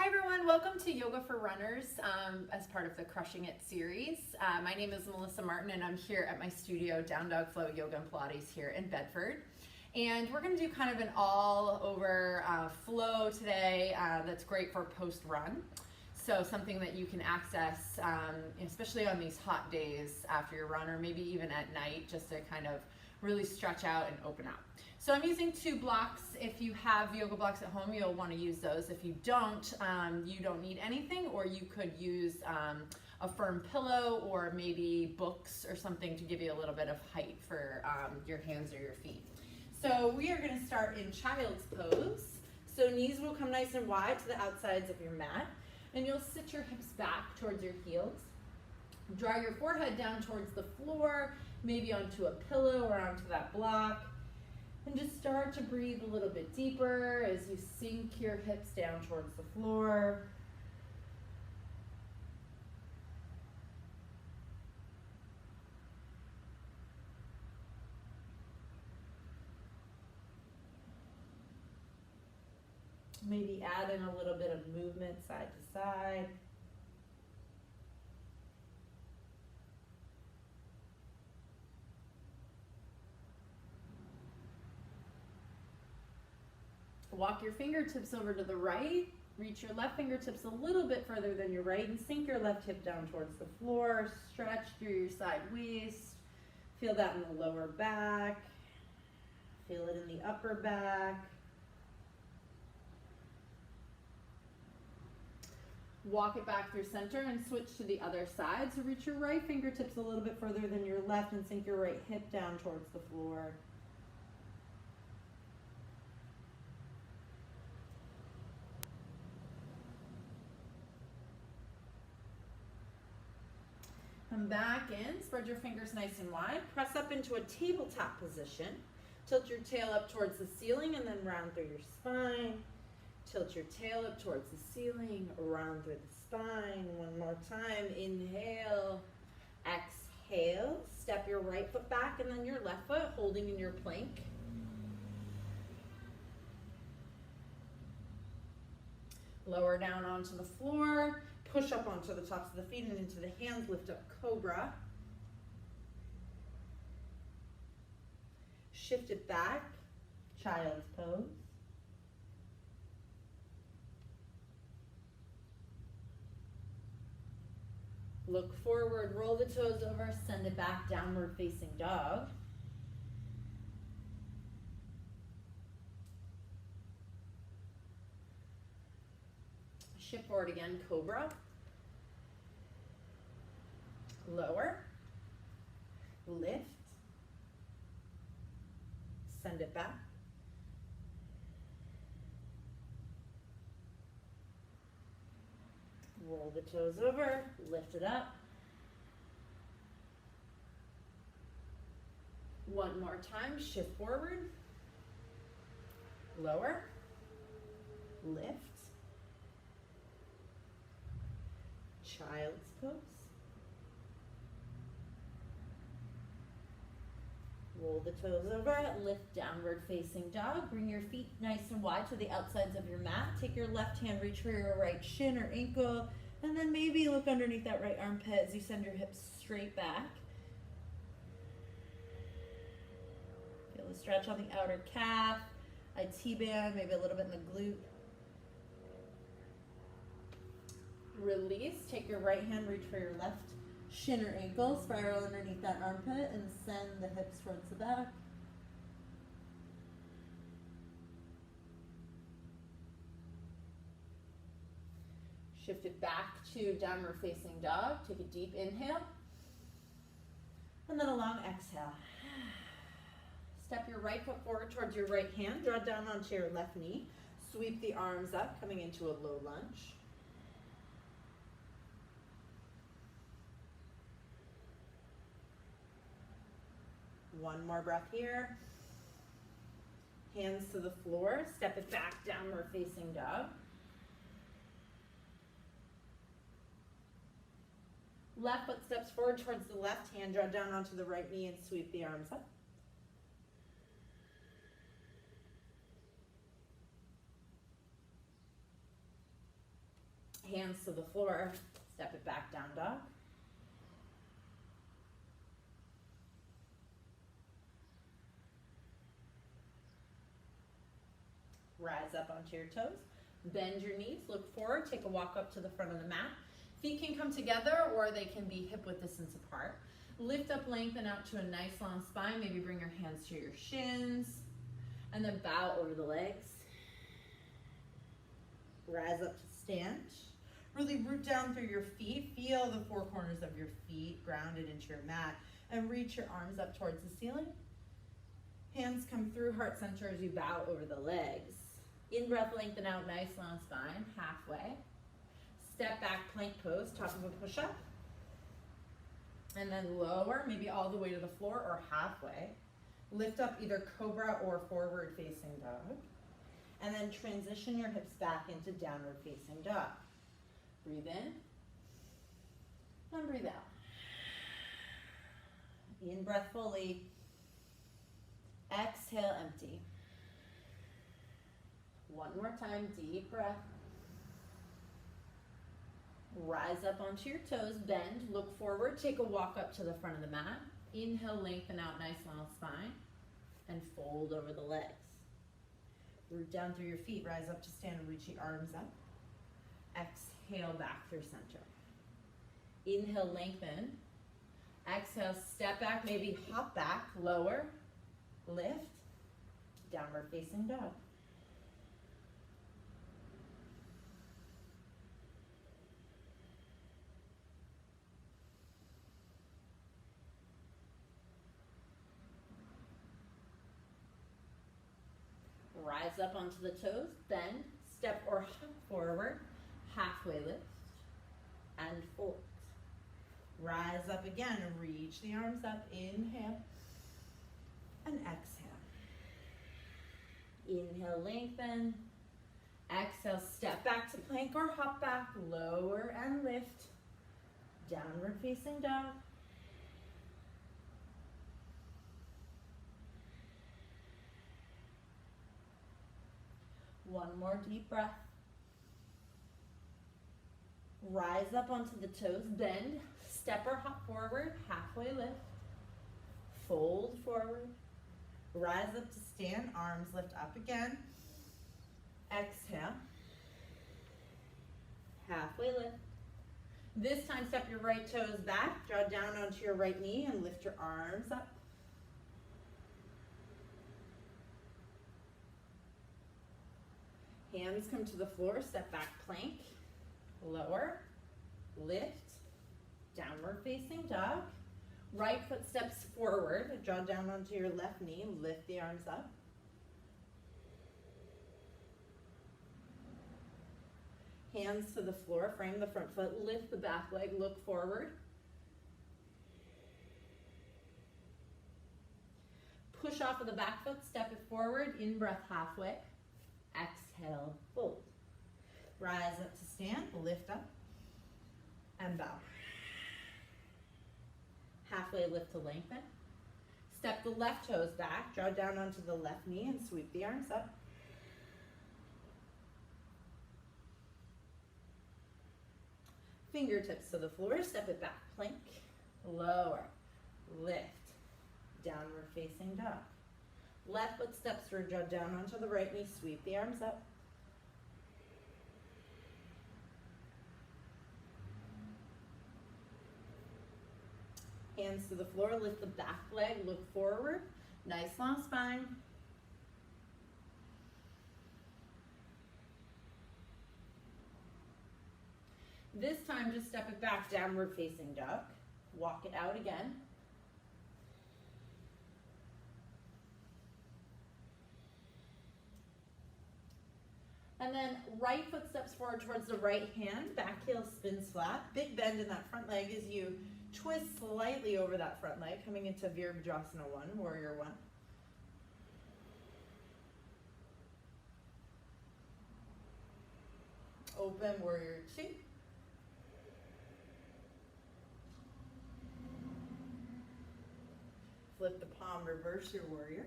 Hi everyone, welcome to Yoga for Runners as part of the Crushing It series. My name is Melissa Martin and I'm here at my studio, Downdog Flow Yoga Pilates here in Bedford. And we're going to do kind of an all-over flow today that's great for post-run. So something that you can access, especially on these hot days after your run, or maybe even at night, just to kind of really stretch out and open up. So I'm using 2 blocks. If you have yoga blocks at home, you'll want to use those. If you don't need anything, or you could use a firm pillow or maybe books or something to give you a little bit of height for your hands or your feet. So we are going to start in child's pose. So knees will come nice and wide to the outsides of your mat, and you'll sit your hips back towards your heels. Draw your forehead down towards the floor, maybe onto a pillow or onto that block. And just start to breathe a little bit deeper as you sink your hips down towards the floor. Maybe add in a little bit of movement side to side. Walk your fingertips over to the right. Reach your left fingertips a little bit further than your right and sink your left hip down towards the floor. Stretch through your side waist. Feel that in the lower back. Feel it in the upper back. Walk it back through center and switch to the other side. So reach your right fingertips a little bit further than your left and sink your right hip down towards the floor. Come back in, spread your fingers nice and wide. Press up into a tabletop position. Tilt your tail up towards the ceiling and then round through your spine. Tilt your tail up towards the ceiling, round through the spine. One more time, inhale, exhale. Step your right foot back and then your left foot, holding in your plank. Lower down onto the floor. Push up onto the tops of the feet and into the hands. Lift up, cobra. Shift it back, child's pose. Look forward, roll the toes over, send it back, downward facing dog. Shift forward again, cobra. Lower. Lift. Send it back. Roll the toes over, lift it up. One more time, shift forward. Lower. Lift. Child's pose. Roll the toes over, lift downward facing dog. Bring your feet nice and wide to the outsides of your mat. Take your left hand, reach for your right shin or ankle, and then maybe look underneath that right armpit as you send your hips straight back. Feel the stretch on the outer calf, a T-band, maybe a little bit in the glute. Release, take your right hand, reach for your left shin or ankle, spiral underneath that armpit and send the hips towards the back. Shift it back to downward facing dog. Take a deep inhale. And then a long exhale. Step your right foot forward towards your right hand. Draw down onto your left knee. Sweep the arms up, coming into a low lunge. One more breath here. Hands to the floor. Step it back, downward facing dog. Left foot steps forward towards the left hand. Draw down onto the right knee and sweep the arms up. Hands to the floor, step it back, down dog. Rise up onto your toes. Bend your knees, look forward, take a walk up to the front of the mat. Feet can come together or they can be hip width distance apart. Lift up, lengthen out to a nice long spine. Maybe bring your hands to your shins and then bow over the legs. Rise up to stand. Really root down through your feet. Feel the four corners of your feet grounded into your mat and reach your arms up towards the ceiling. Hands come through heart center as you bow over the legs. In breath, lengthen out, nice long spine, halfway. Step back, plank pose, top of a push-up. And then lower, maybe all the way to the floor or halfway. Lift up either cobra or forward facing dog. And then transition your hips back into downward facing dog. Breathe in and breathe out. In breath fully. Exhale, empty. One more time, deep breath. Rise up onto your toes, bend, look forward, take a walk up to the front of the mat. Inhale, lengthen out, nice long spine, and fold over the legs. Root down through your feet, rise up to stand and reach the arms up. Exhale, back through center. Inhale, lengthen. Exhale, step back, maybe hop back, lower, lift, downward facing dog. Rise up onto the toes, bend, step or hop forward, halfway lift, and fold. Rise up again, reach the arms up, inhale, and exhale. Inhale, lengthen. Exhale, step back to plank or hop back, lower and lift, downward facing dog. One more deep breath. Rise up onto the toes, bend, step or hop forward, halfway lift, fold forward, rise up to stand, arms lift up again, exhale, halfway lift. This time step your right toes back, draw down onto your right knee and lift your arms up. Hands come to the floor, step back, plank, lower, lift, downward facing dog. Right foot steps forward, draw down onto your left knee, lift the arms up. Hands to the floor, frame the front foot, lift the back leg, look forward. Push off of the back foot, step it forward, in breath halfway. Exhale, fold. Rise up to stand, lift up, and bow. Halfway lift to lengthen. Step the left toes back, draw down onto the left knee and sweep the arms up. Fingertips to the floor, step it back, plank, lower, lift, downward facing dog. Left foot steps through, draw down onto the right knee, sweep the arms up. Hands to the floor, lift the back leg, look forward, nice long spine. This time just step it back, downward facing dog. Walk it out again. And then right foot steps forward towards the right hand, back heel spins flat. Big bend in that front leg as you twist slightly over that front leg, coming into Virabhadrasana 1, Warrior 1. Open, Warrior 2. Flip the palm, reverse your warrior.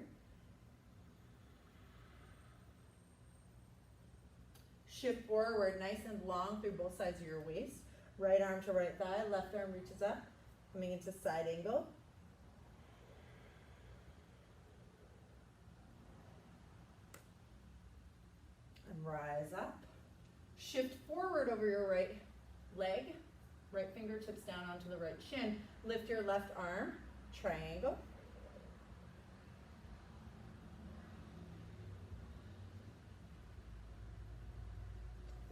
Shift forward, nice and long through both sides of your waist. Right arm to right thigh, left arm reaches up, coming into side angle. And rise up. Shift forward over your right leg, right fingertips down onto the right shin. Lift your left arm, triangle.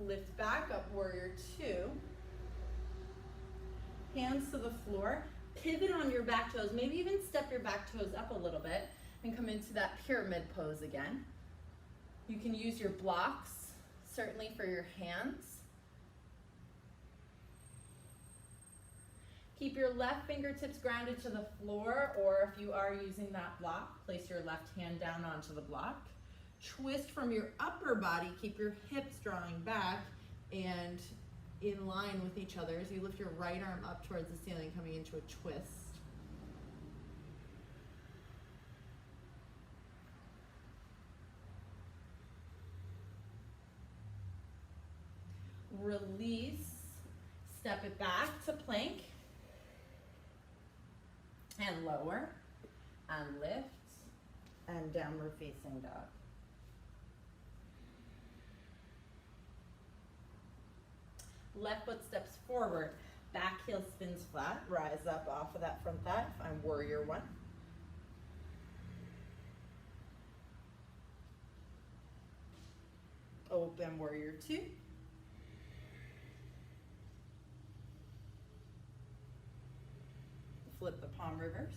Lift back up, warrior two. Hands to the floor. Pivot on your back toes. Maybe even step your back toes up a little bit and come into that pyramid pose again. You can use your blocks, certainly for your hands. Keep your left fingertips grounded to the floor, or if you are using that block, place your left hand down onto the block. Twist from your upper body, keep your hips drawing back and in line with each other as you lift your right arm up towards the ceiling, coming into a twist. Release, step it back to plank, and lower, and lift, and downward facing dog. Left foot steps forward, back heel spins flat, rise up off of that front thigh. Find warrior one. Open warrior two. Flip the palm reverse.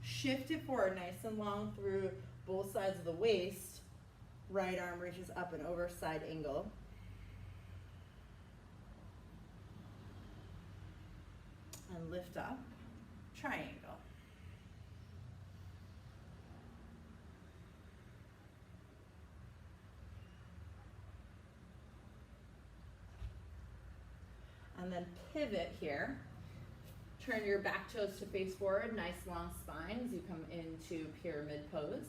Shift it forward nice and long through both sides of the waist. Right arm reaches up and over, side angle. And lift up, triangle. And then pivot here. Turn your back toes to face forward, nice long spine as you come into pyramid pose.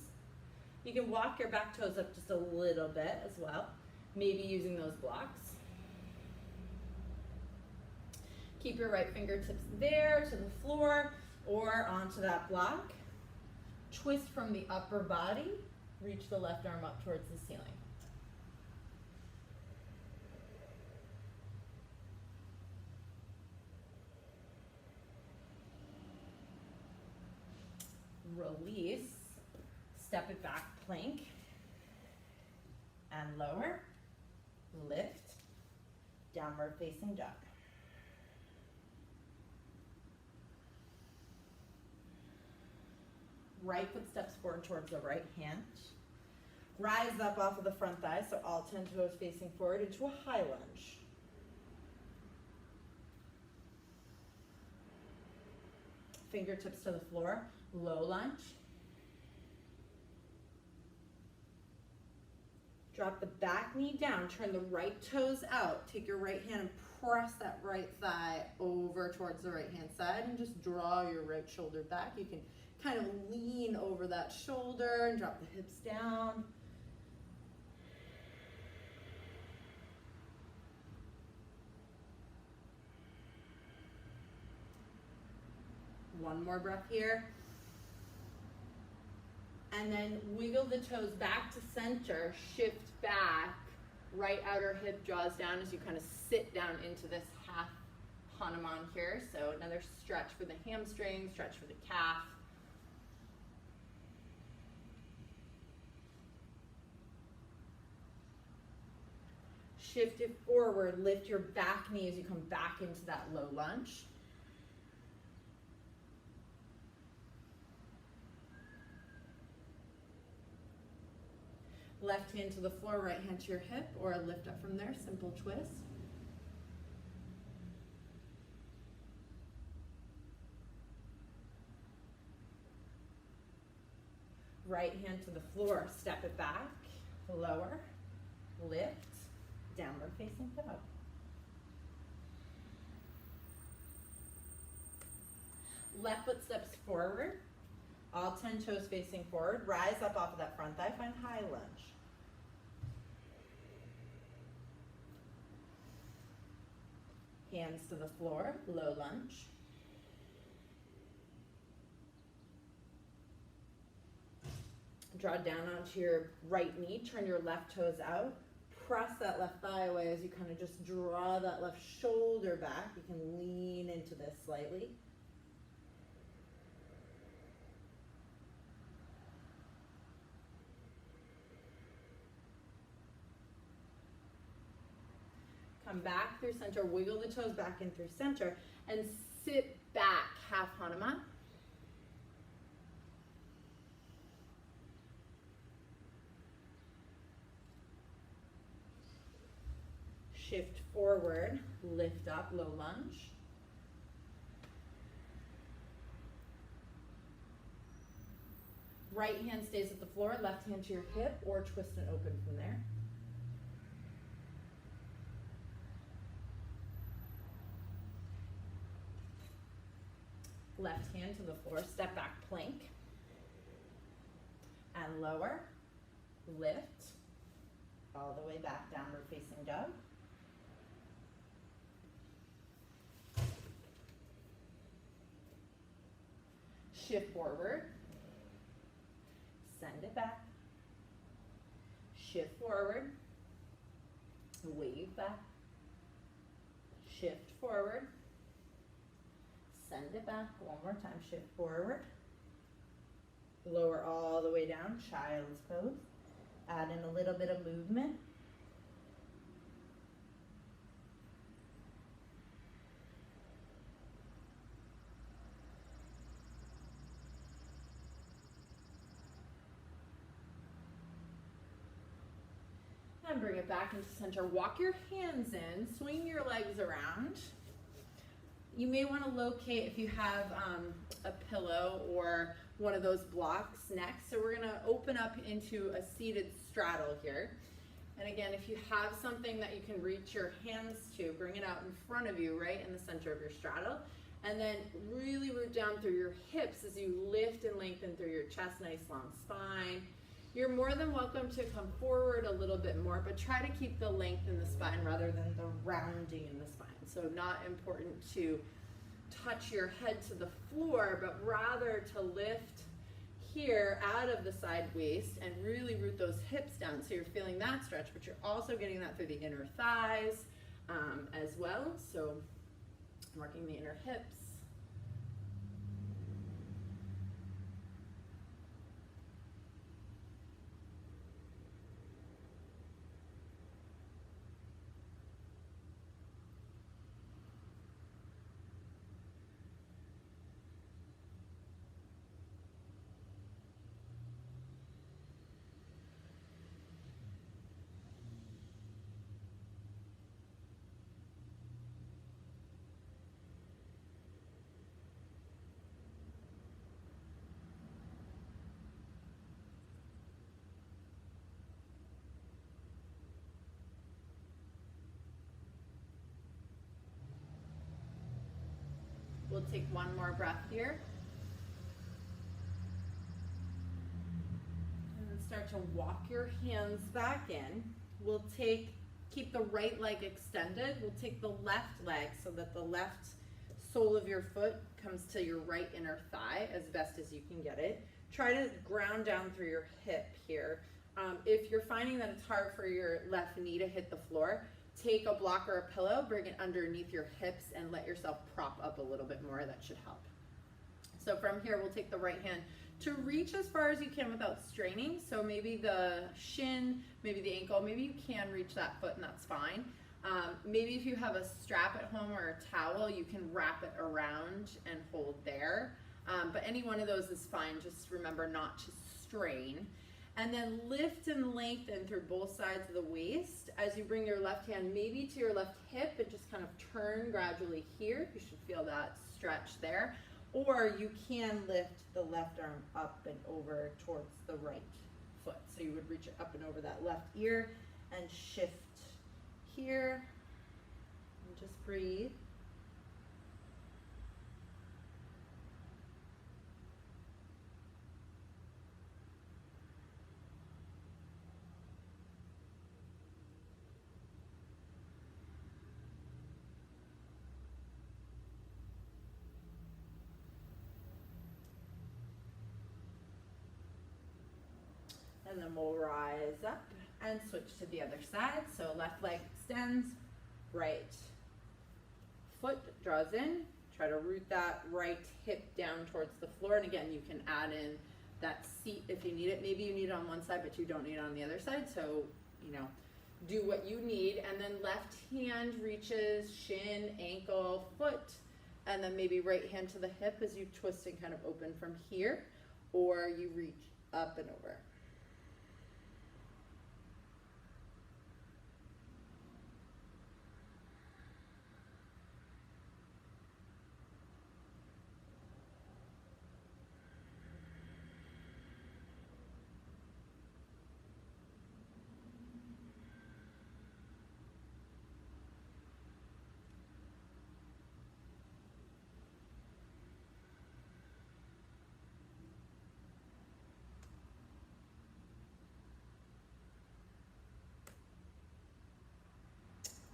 You can walk your back toes up just a little bit as well, maybe using those blocks. Keep your right fingertips there to the floor or onto that block. Twist from the upper body, reach the left arm up towards the ceiling. Release, step it back, plank, and lower, lift, downward facing dog. Right foot steps forward towards the right hand. Rise up off of the front thigh, so all 10 toes facing forward into a high lunge. Fingertips to the floor, low lunge. Drop the back knee down, turn the right toes out. Take your right hand and press that right thigh over towards the right hand side and just draw your right shoulder back. You can kind of lean over that shoulder and drop the hips down. One more breath here. And then wiggle the toes back to center, shift back, right outer hip draws down as you kind of sit down into this half Hanuman here. So another stretch for the hamstring, stretch for the calf. Shift it forward, lift your back knee as you come back into that low lunge. Left hand to the floor, right hand to your hip, or lift up from there, simple twist. Right hand to the floor, step it back, lower, lift, downward facing dog. Left foot steps forward, All 10 toes facing forward. Rise up off of that front thigh, find high lunge. Hands to the floor, low lunge. Draw down onto your right knee, turn your left toes out. Press that left thigh away as you kind of just draw that left shoulder back. You can lean into this slightly. Come back through center, wiggle the toes back in through center, and sit back, half Hanuman. Shift forward, lift up, low lunge. Right hand stays at the floor, left hand to your hip, or twist and open from there. Left hand to the floor, step back plank. And lower, lift, all the way back, downward facing dog. Shift forward, send it back, shift forward, wave back, shift forward, send it back, one more time, shift forward, lower all the way down, child's pose, add in a little bit of movement. And bring it back into center. Walk your hands in, swing your legs around. You may want to locate if you have a pillow or one of those blocks next. So we're going to open up into a seated straddle here. And again, if you have something that you can reach your hands to, bring it out in front of you, right in the center of your straddle. And then really root down through your hips as you lift and lengthen through your chest, nice long spine. You're more than welcome to come forward a little bit more, but try to keep the length in the spine rather than the rounding in the spine. So not important to touch your head to the floor, but rather to lift here out of the side waist and really root those hips down. So you're feeling that stretch, but you're also getting that through the inner thighs as well. So working the inner hips. We'll take one more breath here. And then start to walk your hands back in. We'll keep the right leg extended. We'll take the left leg so that the left sole of your foot comes to your right inner thigh as best as you can get it. Try to ground down through your hip here. If you're finding that it's hard for your left knee to hit the floor, take a block or a pillow, bring it underneath your hips, and let yourself prop up a little bit more. That should help. So from here, we'll take the right hand to reach as far as you can without straining. So maybe the shin, maybe the ankle, maybe you can reach that foot and that's fine. Maybe if you have a strap at home or a towel, you can wrap it around and hold there. But any one of those is fine. Just remember not to strain. And then lift and lengthen through both sides of the waist as you bring your left hand maybe to your left hip and just kind of turn gradually here. You should feel that stretch there. Or you can lift the left arm up and over towards the right foot. So you would reach it up and over that left ear and shift here. And just breathe. And then we'll rise up and switch to the other side. So left leg extends, right foot draws in. Try to root that right hip down towards the floor. And again, you can add in that seat if you need it. Maybe you need it on one side, but you don't need it on the other side. So, you know, do what you need. And then left hand reaches shin, ankle, foot, and then maybe right hand to the hip as you twist and kind of open from here, or you reach up and over.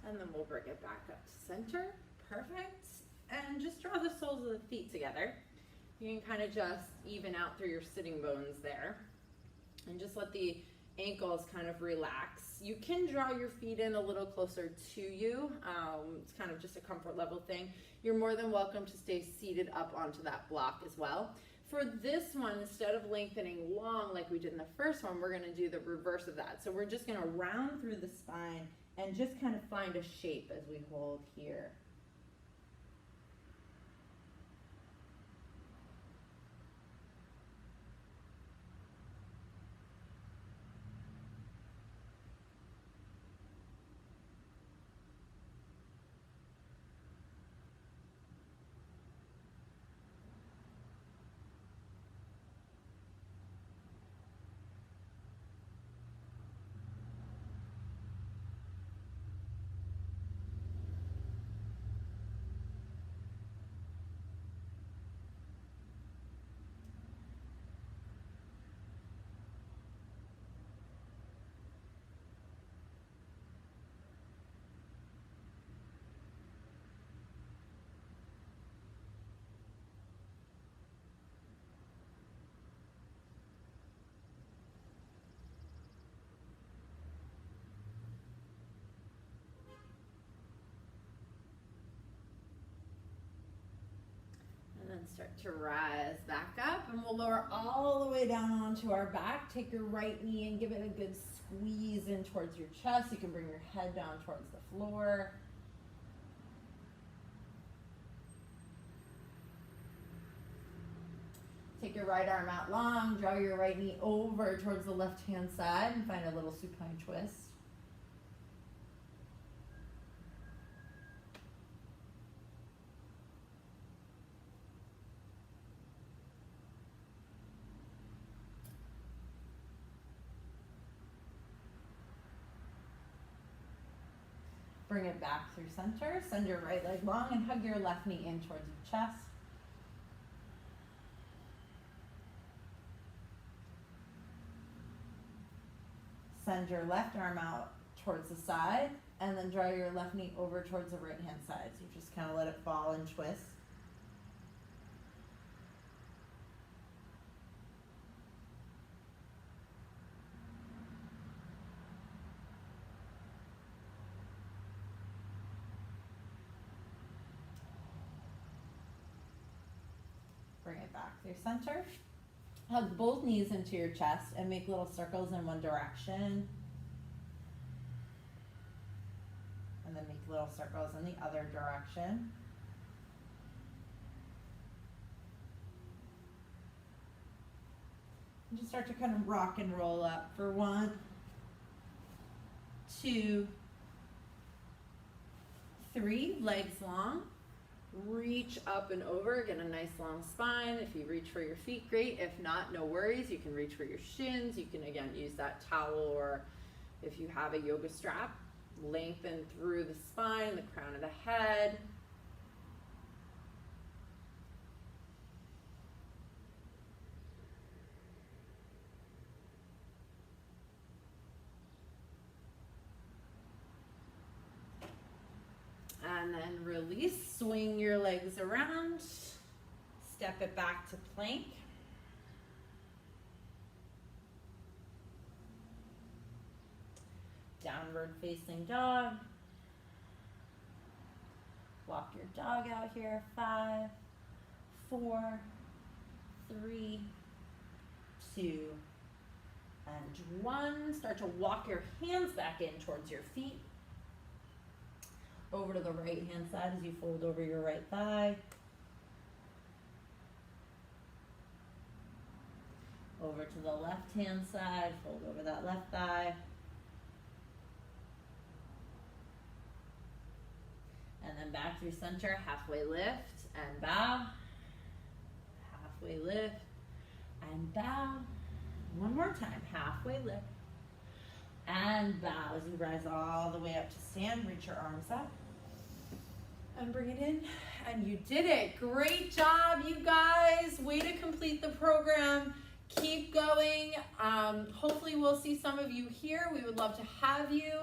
And then we'll bring it back up to center. Perfect. And just draw the soles of the feet together. You can kind of just even out through your sitting bones there. And just let the ankles kind of relax. You can draw your feet in a little closer to you. It's kind of just a comfort level thing. You're more than welcome to stay seated up onto that block as well. For this one, instead of lengthening long like we did in the first one, we're gonna do the reverse of that. So we're just gonna round through the spine and just kind of find a shape as we hold here. And then start to rise back up, and we'll lower all the way down onto our back. Take your right knee and give it a good squeeze in towards your chest. You can bring your head down towards the floor. Take your right arm out long, draw your right knee over towards the left hand side and find a little supine twist. Bring it back through center. Send your right leg long and hug your left knee in towards your chest. Send your left arm out towards the side and then draw your left knee over towards the right hand side. So you just kind of let it fall and twist. Bring it back through center. Hug both knees into your chest and make little circles in one direction. And then make little circles in the other direction. And just start to kind of rock and roll up for 1, 2, 3, legs long. Reach up and over, get a nice long spine. If you reach for your feet, great. If not, no worries. You can reach for your shins. You can, again, use that towel, or if you have a yoga strap, lengthen through the spine, the crown of the head. And then release, swing your legs around, step it back to plank. downward facing dog. Walk your dog out here. 5, 4, 3, 2, and 1. Start to walk your hands back in towards your feet. Over to the right hand side as you fold over your right thigh. Over to the left hand side, fold over that left thigh. And then back through center, halfway lift and bow. Halfway lift and bow. One more time, halfway lift and bow as you rise all the way up to stand. Reach your arms up and bring it in. And you did it. Great job, you guys. Way to complete the program. Keep going. Hopefully we'll see some of you here. We would love to have you.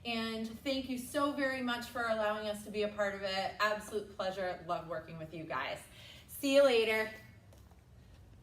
And thank you so very much for allowing us to be a part of it. Absolute pleasure. Love working with you guys. See you later.